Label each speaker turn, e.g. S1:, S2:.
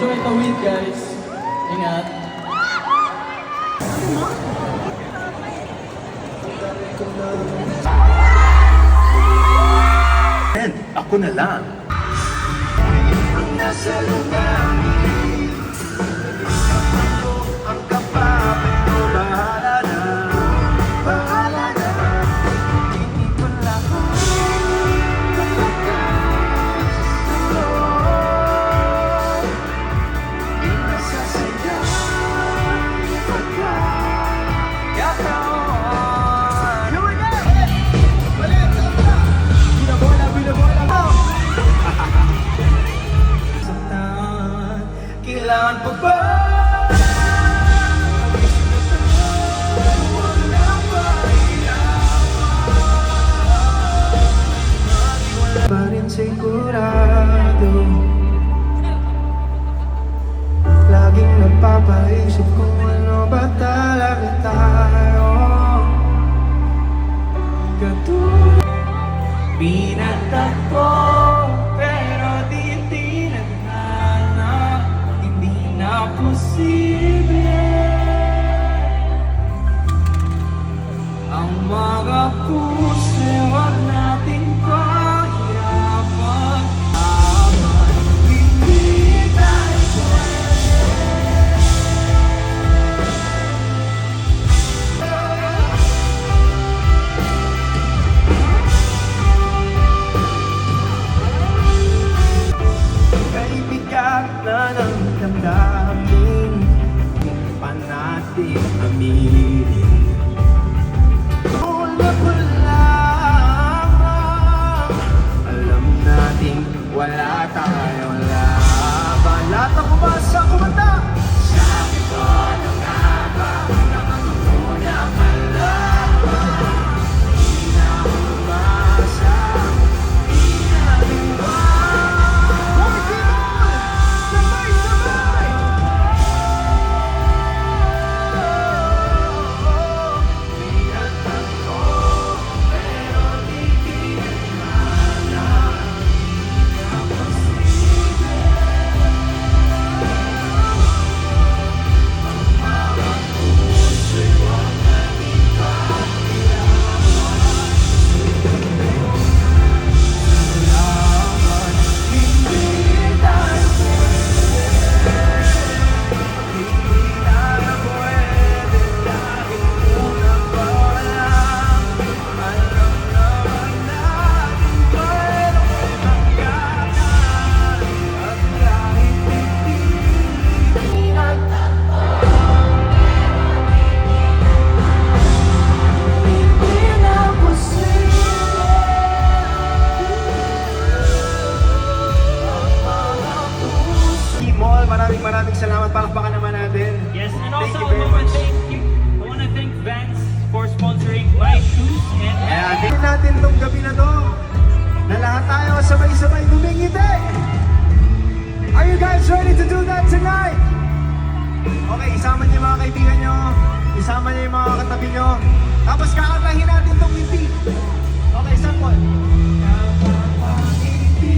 S1: Enjoy the week, guys. Ingat.
S2: And ako na lang. Ang nasa lugar, ang kapapit mo, bahala na. Bahala na. Hindi ko lahat di nasasayang pagkakataon. Here we go! Binabola mo! Kailangan pa ba? Pa rin sigurado, laging nagpapaisip kung ano ba talaga tayo. Katulad pinatagpo, pero di tinadhana, hindi na posible ang mga puso, wag nating pahirapan. Hindi tayo kaibigan na ng damdamin, kung pa natin aminin. Alam natin wala tayong laban. Lahat ng kumasa, kumanta! Sabi ko ano nga ba ang muna kalaban? Di na umasa, di na liwan. Marquee! Sabay-sabay! Pinatag ko, pero di tinadhana, hindi na posible ang mga puso'y wag nating pahirapan. Kailangan hindi tayo hindi tayo pwede laging unang pawalang. Alam naman natin mayroong hangganan, at kahit hindi pinagtakpo, hindi na posible ang mga puso. Mall, maraming salamat. Palakpakan naman natin.
S3: Yes, and
S2: Thank
S3: also
S2: you very much.
S3: I want to thank Vans for sponsoring my shoes and
S2: Kaya tingnan natin itong gabi na to, na lahat tayo sabay-sabay dumingiti. Are you guys ready to do that tonight? Okay, isama niyo yung mga kaibigan nyo, isama niyo yung mga katabi nyo, tapos kakantahin natin itong ngiti. Okay, sample. Kapapangiti